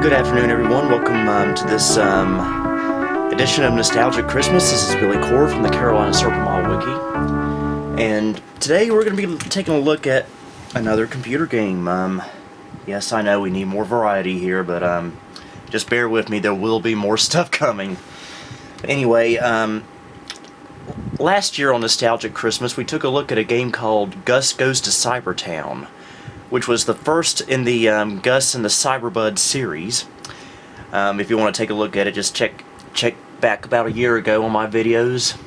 Good afternoon, everyone. Welcome to this edition of Nostalgic Christmas. This is Billy Core from the Carolina Circle Mall Wiki. And today we're going to be taking a look at another computer game. Yes, I know we need more variety here, but just bear with me. There will be more stuff coming. Anyway, last year on Nostalgic Christmas, we took a look at a game called Gus Goes to Cybertown, which was the first in the Gus and the Cyberbud series. If you want to take a look at it, just check back about a year ago on my videos.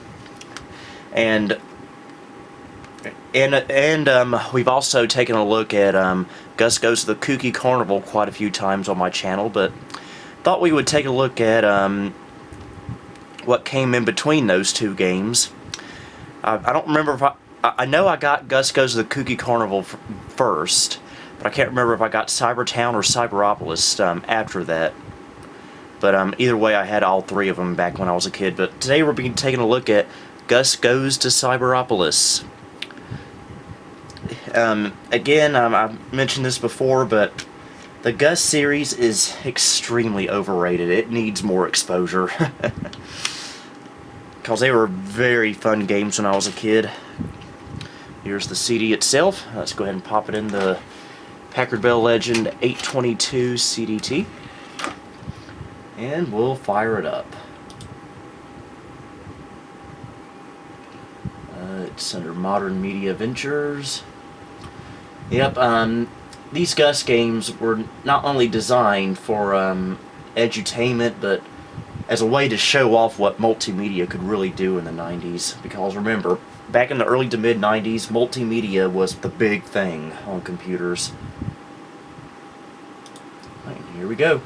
And we've also taken a look at Gus Goes to the Kooky Carnival quite a few times on my channel, but thought we would take a look at what came in between those two games. I don't remember if I know I got Gus Goes to the Kooky Carnival first, but I can't remember if I got Cybertown or Cyberopolis after that. But either way, I had all three of them back when I was a kid. But today we're taking a look at Gus Goes to Cyberopolis. Again, I've mentioned this before, but the Gus series is extremely overrated. It needs more exposure. Because they were very fun games when I was a kid. Here's the CD itself. Let's go ahead and pop it in the Packard Bell Legend 822 CDT. And we'll fire it up. It's under Modern Media Ventures. Yep, these Gus games were not only designed for edutainment, but as a way to show off what multimedia could really do in the 90s. Because remember, back in the early to mid-90s, multimedia was the big thing on computers. Right, here we go.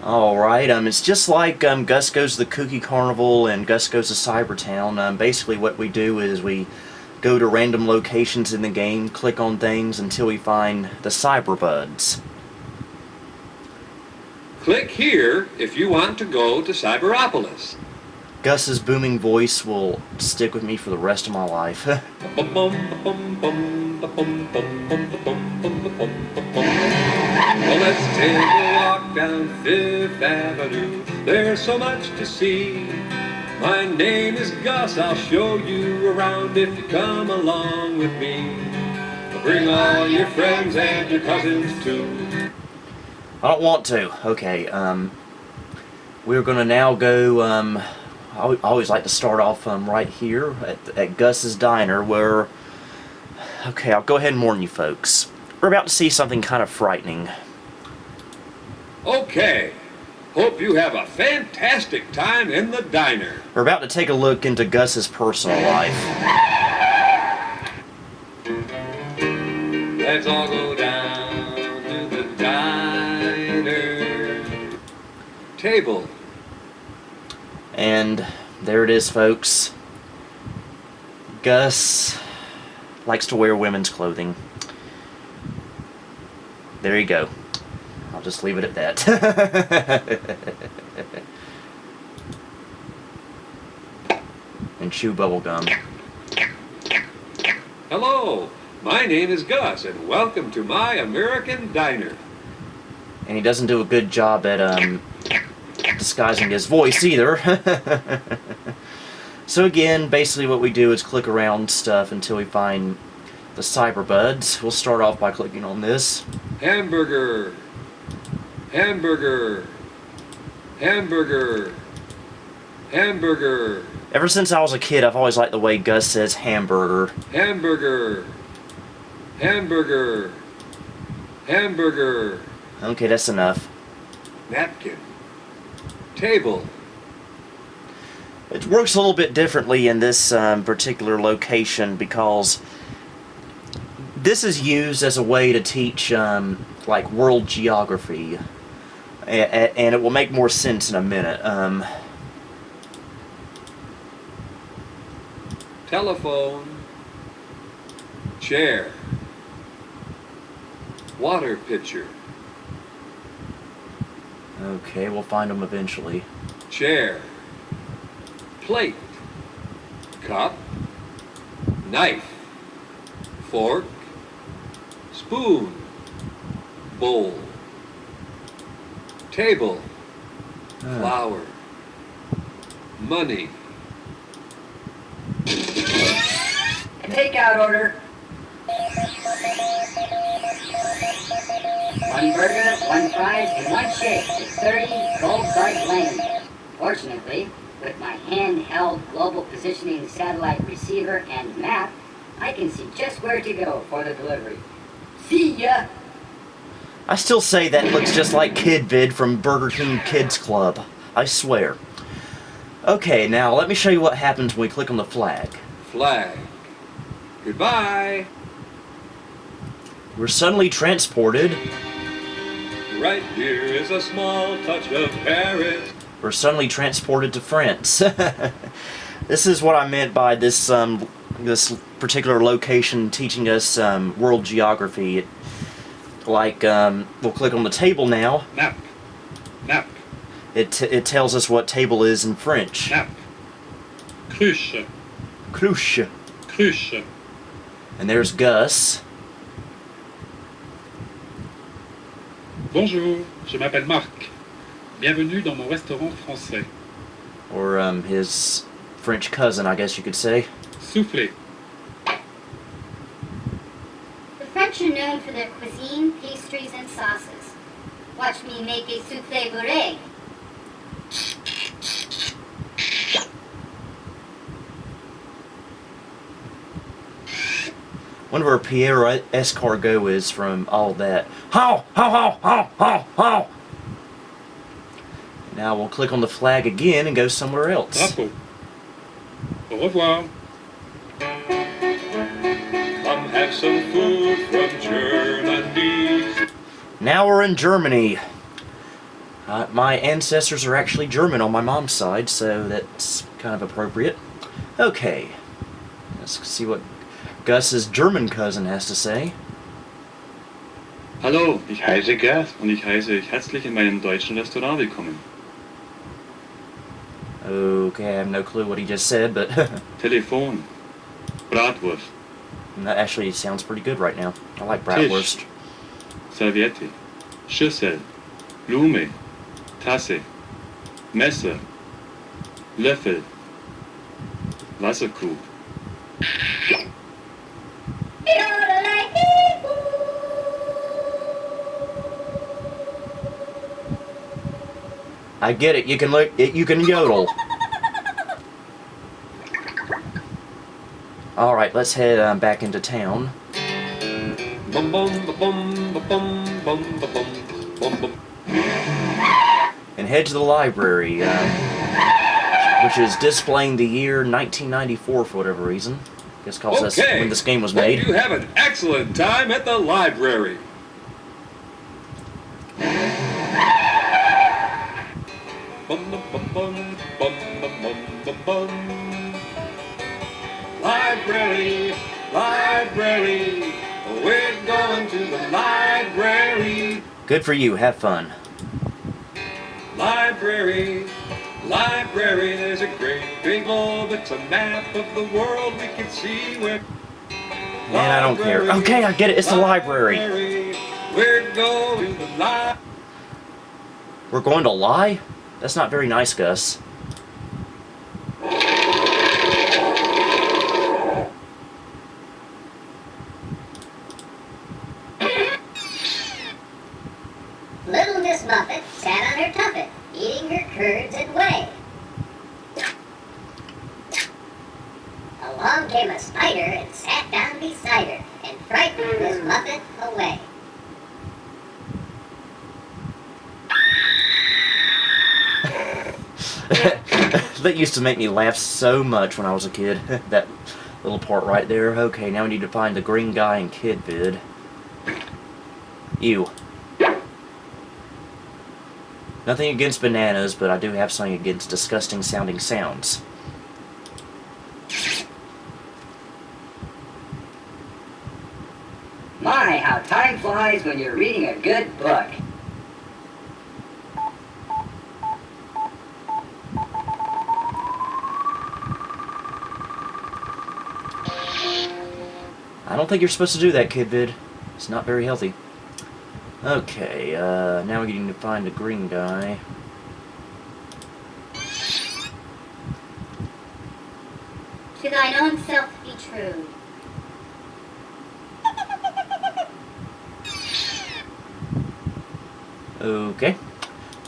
Alright, it's just like Gus Goes to the Kooky Carnival and Gus Goes to Cybertown. Basically what we do is we go to random locations in the game, click on things until we find the Cyberbuds. Click here if you want to go to Cyberopolis. Gus's booming voice will stick with me for the rest of my life. Well, let's take a walk down Fifth Avenue. There's so much to see. My name is Gus. I'll show you around if you come along with me. Bring all your friends and your cousins too. I don't want to. Okay, we're gonna now go, I always like to start off right here at Gus's Diner, where, okay, I'll go ahead and warn you folks. We're about to see something kind of frightening. Okay, hope you have a fantastic time in the diner. We're about to take a look into Gus's personal life. Let's all go down to the diner table. And there it is, folks. Gus likes to wear women's clothing. There you go. I'll just leave it at that. And chew bubble gum. Hello, my name is Gus, and welcome to my American diner. And he doesn't do a good job at disguising his voice either. So again, basically what we do is click around stuff until we find the Cyberbuds. We'll start off by clicking on this. Hamburger, hamburger, hamburger, hamburger. Ever since I was a kid, I've always liked the way Gus says hamburger. Hamburger, hamburger, hamburger. Okay, that's enough. Napkin, table. It works a little bit differently in this particular location because this is used as a way to teach like world geography, and it will make more sense in a minute. Telephone. Chair. Water pitcher. Okay, we'll find them eventually. Chair. Plate. Cup. Knife. Fork. Spoon. Bowl. Table. Flower. Money. A takeout order. One burger, one fries, and one shake at 30 Goldberg Lane. Fortunately, with my handheld global positioning satellite receiver and map, I can see just where to go for the delivery. See ya! I still say that looks just like Kid Vid from Burger King Kids Club. I swear. Okay, now let me show you what happens when we click on the flag. Flag. Goodbye. We're suddenly transported. Right here is a small touch of Paris. We're suddenly transported to France. This is what I meant by this this particular location teaching us world geography. Like, we'll click on the table now. Map. Map. It tells us what table is in French. Map. Cruche. Cruche. Cruche. And there's Gus. Bonjour, je m'appelle Marc. Bienvenue dans mon restaurant français. Or his French cousin, I guess you could say. Soufflé. The French are known for their cuisine, pastries, and sauces. Watch me make a soufflé bourré. Wonder where Pierre Escargot is from all that. How! How! How! How! How! How! Now we'll click on the flag again and go somewhere else. Drapeau. Au revoir. Come have some food from Germany. Now we're in Germany. My ancestors are actually German on my mom's side, so that's kind of appropriate. Okay. Let's see what Gus's German cousin has to say. Hallo, ich heiße Gerd und ich heiße euch herzlich in meinem deutschen Restaurant willkommen. Okay, I have no clue what he just said, but Telefon. Bratwurst. that actually sounds pretty good right now. I like bratwurst. Serviette. Schüssel. Blume. Tasse. Messer. Löffel. Wasserkrug. I get it. You can look. You can yodel. All right, let's head back into town. Bum bum ba bum ba bum bum ba bum bum bum. And head to the library, which is displaying the year 1994 for whatever reason. Guess calls us Okay. when this game was Hope made. you have an excellent time at the library. Bum bum bum bum bum bum bum bum bum. Library, library, we're going to the library. Good for you. Have fun. Library, library, there's a great big globe. It's a map of the world we can see where. Man, I don't care. Okay, I get it. It's the library. We're going to the library. We're going to lie? That's not very nice, Gus. Little Miss Muffet sat on her tuffet, eating her curds and whey. Along came a spider and sat down beside her and frightened Miss Muffet away. That used to make me laugh so much when I was a kid. Little part right there. Okay, now we need to find the green guy in Kid Vid. Ew. Nothing against bananas, but I do have something against disgusting sounding sounds. My, how time flies when you're reading a good book. I don't think you're supposed to do that, Kid Vid. It's not very healthy. Okay, now we need to find a green guy. To thine own self be true. Okay.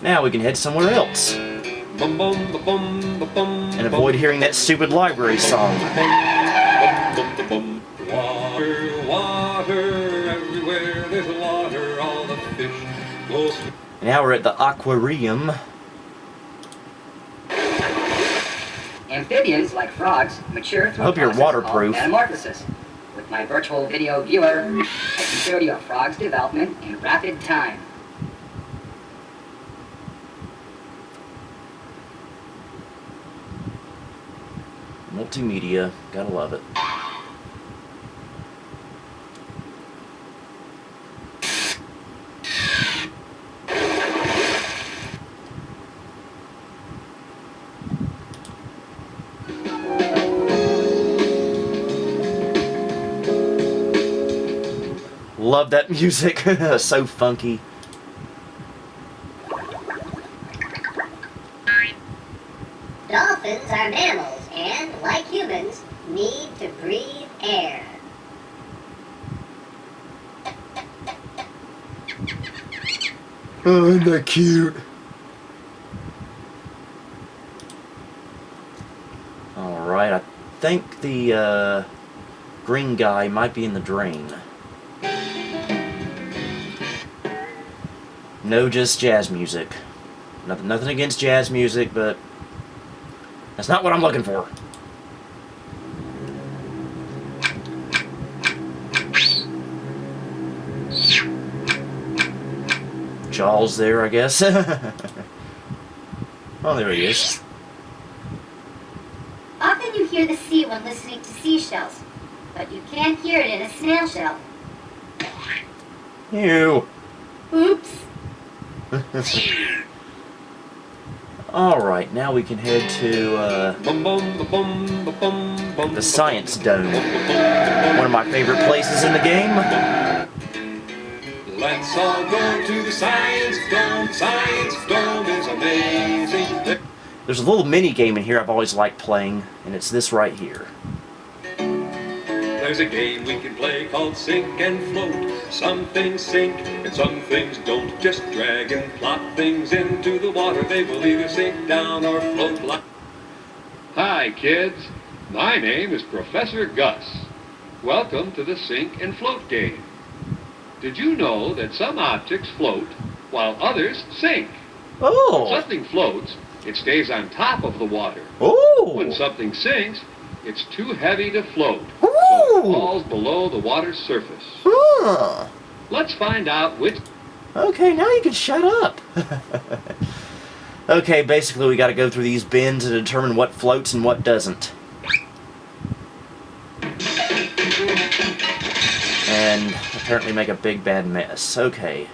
Now we can head somewhere else. Bum, bum, ba, bum, ba, bum, And avoid hearing that stupid library song. Water, water, everywhere there's water, all the fish go swimming. Now we're at the aquarium. Amphibians, like frogs, mature through I hope a you're process called waterproof. metamorphosis. With my virtual video viewer, I can show you a frog's development in rapid time. Multimedia, gotta love it. Love that music. So funky. Dolphins are mammals and, like humans, need to breathe air. Oh, isn't that cute? Alright, I think the green guy might be in the drain. No, just jazz music. Nothing against jazz music, but that's not what I'm looking for. Jaws there, I guess. Oh, there he is. Often you hear the sea when listening to seashells, but you can't hear it in a snail shell. Ew. Oops. Alright, now we can head to the Science Dome. One of my favorite places in the game. Let's all go to the Science Dome. Science Dome is amazing. There's a little mini game in here I've always liked playing, and it's this right here. There's a game we can play called Sink and Float. Some things sink and some things don't. Just drag and plop things into the water. They will either sink down or float like... Hi, kids. My name is Professor Gus. Welcome to the Sink and Float game. Did you know that some objects float while others sink? Oh! When something floats, it stays on top of the water. Oh! When something sinks, it's too heavy to float, Ooh. so it falls below the water's surface. Huh. Let's find out which... Okay, now you can shut up. Okay, basically we gotta go through these bins and determine what floats and what doesn't. And apparently make a big bad mess. Okay.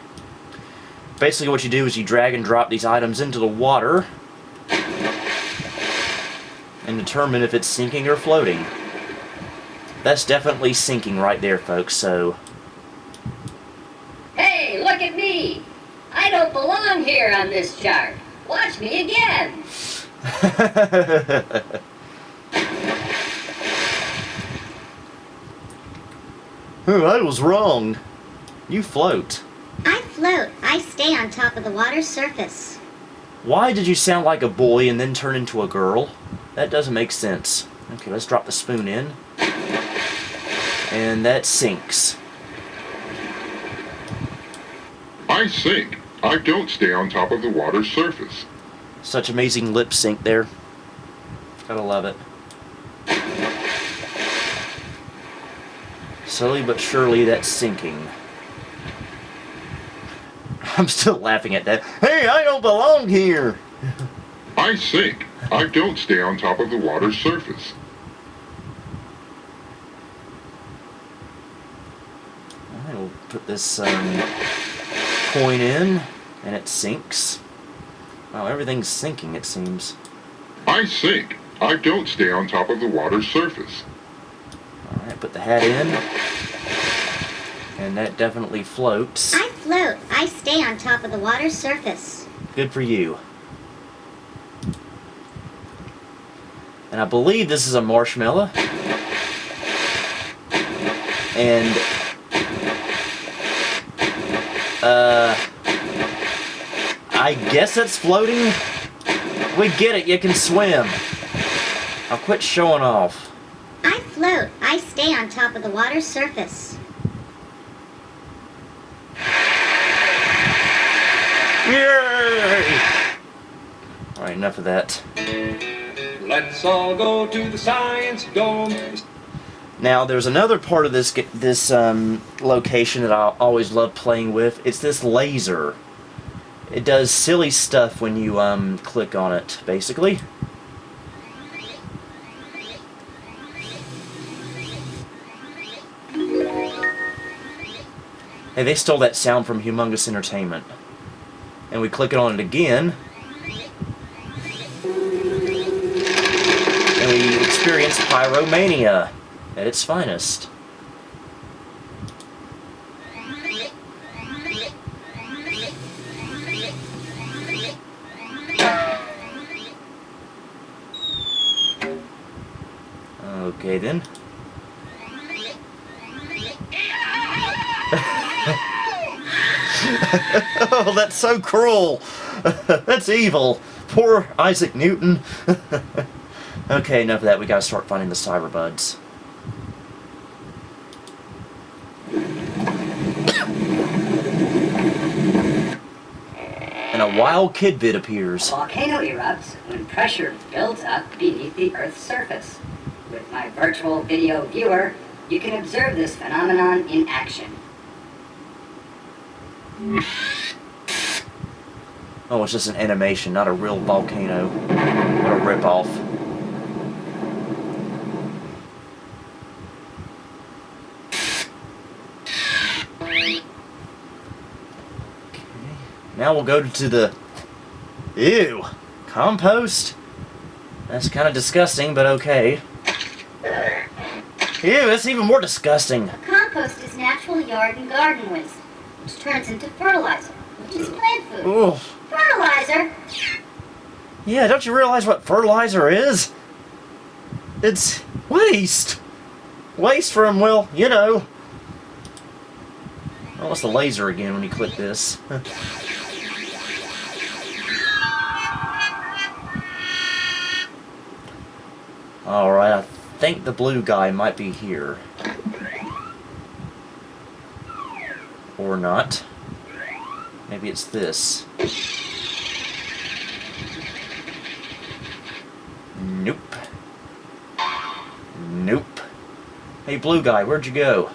Basically what you do is you drag and drop these items into the water and determine if it's sinking or floating. That's definitely sinking right there, folks, so... Hey, look at me! I don't belong here on this chart. Watch me again. Oh, I was wrong. You float. I float. I stay on top of the water's surface. Why did you sound like a boy and then turn into a girl? That doesn't make sense. Okay, let's drop the spoon in. And that sinks. I sink. I don't stay on top of the water's surface. Such amazing lip sync there. Gotta love it. Slowly but surely, that's sinking. I'm still laughing at that. Hey, I don't belong here! I sink. I don't stay on top of the water's surface. Alright, we'll put this coin in, and it sinks. Wow, everything's sinking, it seems. I sink. I don't stay on top of the water's surface. Alright, put the hat in. And that definitely floats. I float. I stay on top of the water's surface. Good for you. And I believe this is a marshmallow. And I guess it's floating. We get it, you can swim. I'll quit showing off. I float. I stay on top of the water's surface. Yay! Alright, enough of that. Let's all go to the science dome. Now, there's another part of this location that I always love playing with. It's this laser. It does silly stuff when you click on it, basically. Hey, they stole that sound from Humongous Entertainment. And we click on it again. And we experience pyromania at its finest. Okay then. Oh, that's so cruel. That's evil. Poor Isaac Newton. Okay, enough of that. We gotta start finding the cyberbuds. And a wild kidbit appears. A volcano erupts when pressure builds up beneath the Earth's surface. With my virtual video viewer, you can observe this phenomenon in action. Oh, it's just an animation, not a real volcano. What a ripoff. Okay. Now we'll go to the... Ew! Compost? That's kind of disgusting, but okay. Ew, that's even more disgusting. Compost is natural yard and garden waste, which turns into fertilizer, which is plant food. Ooh. Fertilizer? Yeah, don't you realize what fertilizer is? It's waste. Waste from, well, you know. Oh, it's the laser again when you click this. Alright, I think the blue guy might be here. Or not. Maybe it's this. Nope. Nope. Hey, blue guy, where'd you go?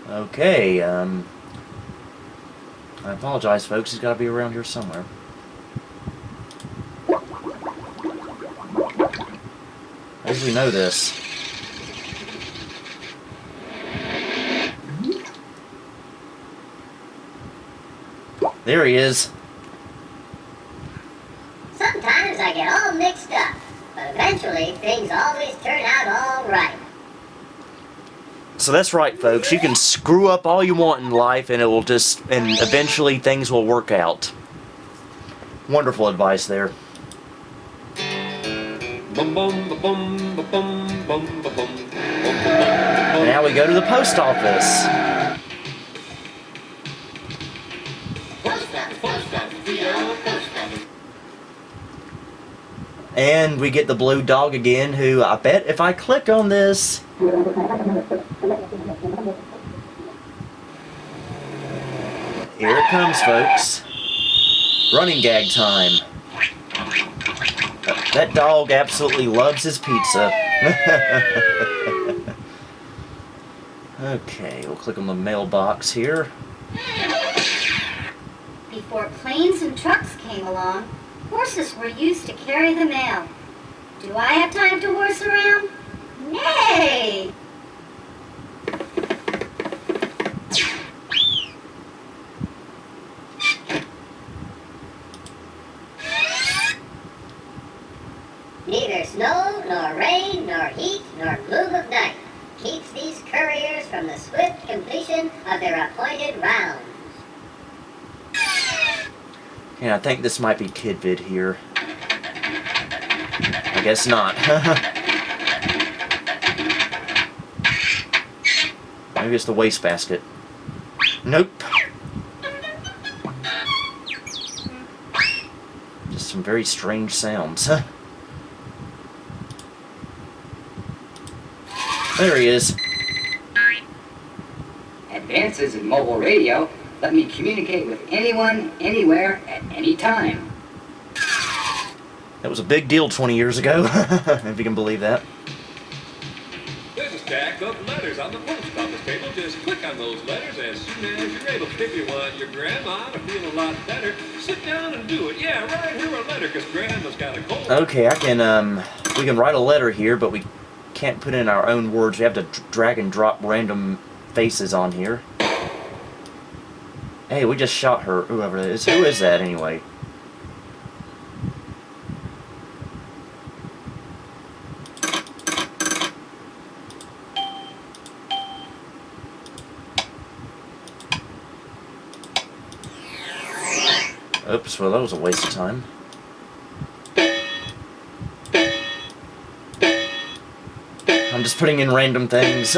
Okay, I apologize, folks. He's got to be around here somewhere. I usually know this. There he is. Sometimes I get all mixed up, but eventually things always turn out all right. So that's right, folks. You can screw up all you want in life, and it will just, and eventually things will work out. Wonderful advice there. Bum bum ba bum ba bum bum ba bum. And now we go to the post office. And we get the blue dog again, who I bet if I click on this... Here it comes, folks. Running gag time. That dog absolutely loves his pizza. Okay, we'll click on the mailbox here. Before planes and trucks came along, horses were used to carry the mail. Do I have time to horse around? Nay! Neither snow, nor rain, nor heat, nor gloom of night keeps these couriers from the swift completion of their appointed rounds. Yeah, I think this might be Kidvid here. I guess not. Maybe it's the wastebasket. Nope. Just some very strange sounds. There he is. Advances in mobile radio let me communicate with anyone, anywhere, at any time. That was a big deal 20 years ago, if you can believe that. There's a stack of letters on the post office table. Just click on those letters as soon as you're able. If you want your grandma to feel a lot better, sit down and do it. Yeah, write her a letter, because grandma's got a cold. Okay, we can write a letter here, but we can't put in our own words. We have to drag and drop random faces on here. Hey, we just shot her, whoever it is. Who is that, anyway? Oops, well that was a waste of time. I'm just putting in random things.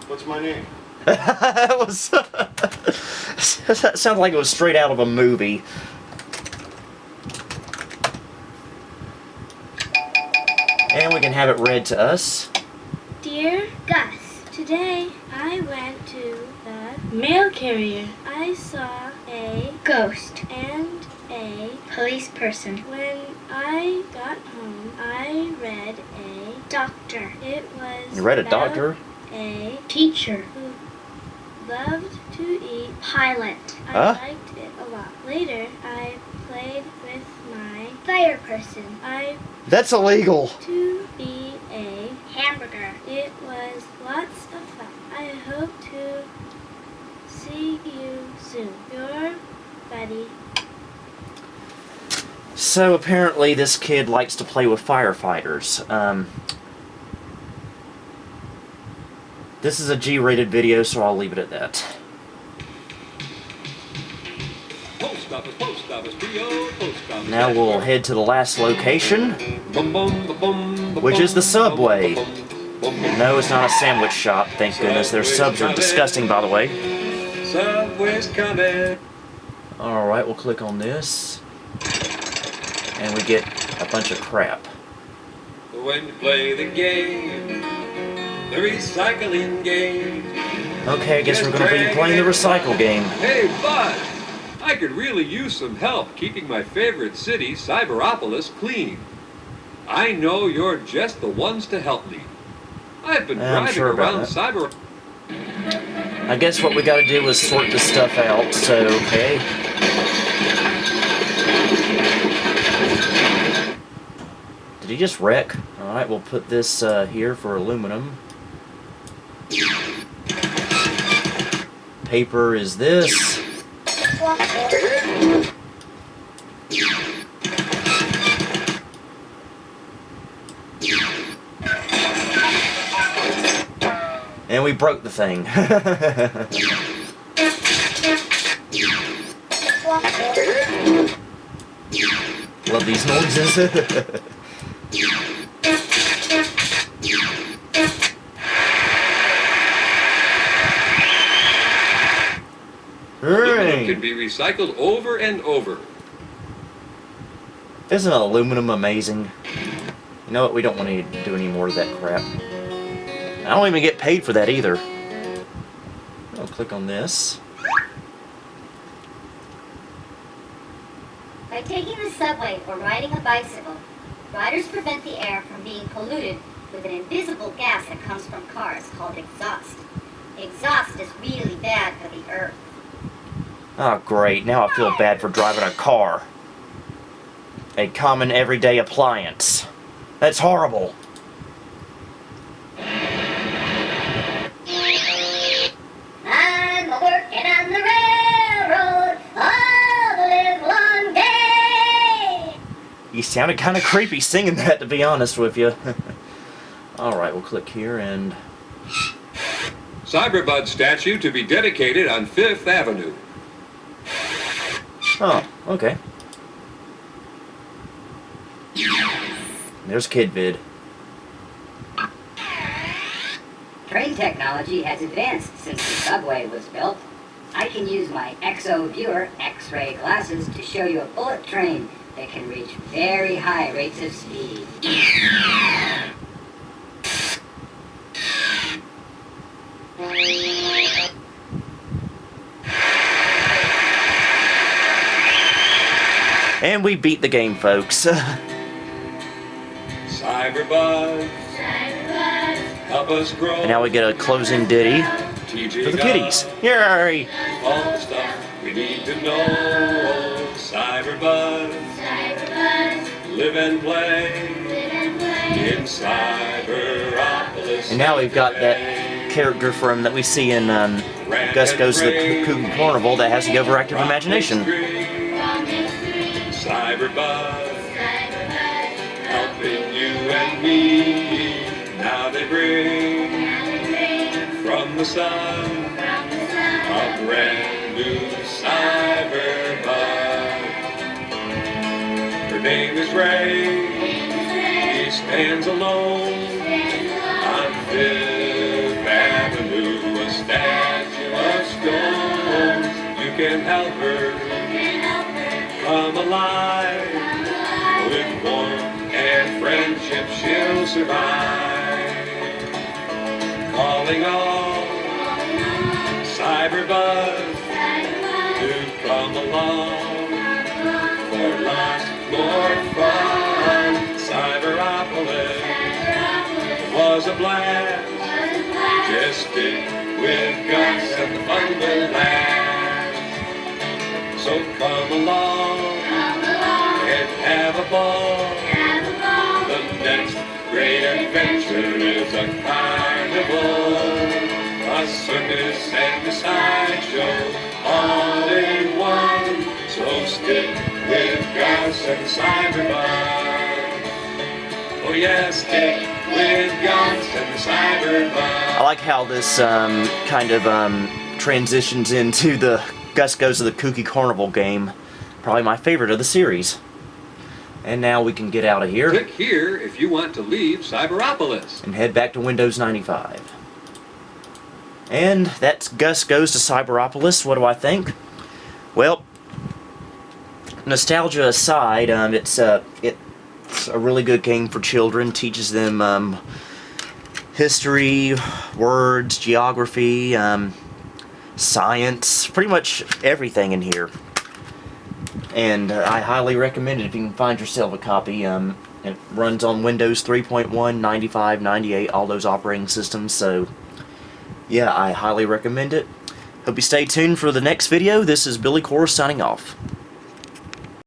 What's my name? That was... that sounded like it was straight out of a movie. And we can have it read to us. Dear Gus, today I went to the mail carrier. I saw a ghost and a police person. When I got home, I read a doctor. It was You read a about doctor? a teacher who loved to eat pilot. I Huh? liked it a lot. Later, I played with my fire person. I That's illegal. to be a hamburger. It was lots of fun. I hope to see you soon. Your buddy. So apparently this kid likes to play with firefighters. This is a G-rated video, so I'll leave it at that. Post office, P.O., post office. Now we'll head to the last location, which is the Subway. No, it's not a sandwich shop, thank goodness. Their subs are disgusting, by the way. Subway's coming. Alright, we'll click on this. And we get a bunch of crap. When you play the game, the recycling game. Okay, I guess we're going to be playing the recycle game. Hey, bud! I could really use some help keeping my favorite city, Cyberopolis, clean. I know you're just the ones to help me. I've been I'm driving sure about around Cyber... I guess what we got to do is sort this stuff out, so okay. Did he just wreck? Alright, we'll put this here for aluminum. Paper is this. And we broke the thing. Love these noises. Aluminum can be recycled over and over. Isn't aluminum amazing? You know what? We don't want to do any more of that crap. I don't even get paid for that either. I'll click on this. By taking the subway or riding a bicycle, riders prevent the air from being polluted with an invisible gas that comes from cars called exhaust. Exhaust is really bad for the earth. Oh, great. Now I feel bad for driving a car. A common everyday appliance. That's horrible. I'm working on the railroad all the live long day. You sounded kind of creepy singing that, to be honest with you. Alright, we'll click here and... Cyberbud statue to be dedicated on 5th Avenue. Oh, okay. There's KidVid. Train technology has advanced since the subway was built. I can use my XO viewer X-ray glasses to show you a bullet train that can reach very high rates of speed. And we beat the game, folks. Cyberbud, help us grow. And now we get a closing ditty TJ for the kitties. Yay! All the stuff we need to know. Cyberbud, live and play in Cyberopolis. And now we've got that character from that we see in Gus Goes to the Cuckoo Carnival that has the overactive imagination. Cyberbud, helping you and me. Now they bring from the sun a brand new Cyberbud. Her name is Ray. He stands alone on 5th Avenue, a statue of stone. You can help her come alive. With warmth and friendship she'll survive. Calling all Cyberbud to come along for lots more fun. Cyberopolis was a blast. Just stick with Gus and the fun will last. So come along and have a ball. The next great adventure is a carnival, a circus and a sideshow, all in one. So stick with Gus and Cyberbud. Oh yeah, stick with Gus and Cyberbud. I like how this kind of transitions into the Gus Goes to the Kooky Carnival game. Probably my favorite of the series. And now we can get out of here. Click here if you want to leave Cyberopolis. And head back to Windows 95. And that's Gus Goes to Cyberopolis. What do I think? Well, nostalgia aside, it's a really good game for children. Teaches them history, words, geography, science, pretty much everything in here. And I highly recommend it if you can find yourself a copy. It runs on Windows 3.1, 95, 98, all those operating systems, so yeah, I highly recommend it. Hope you stay tuned for the next video. This is Billy Core signing off.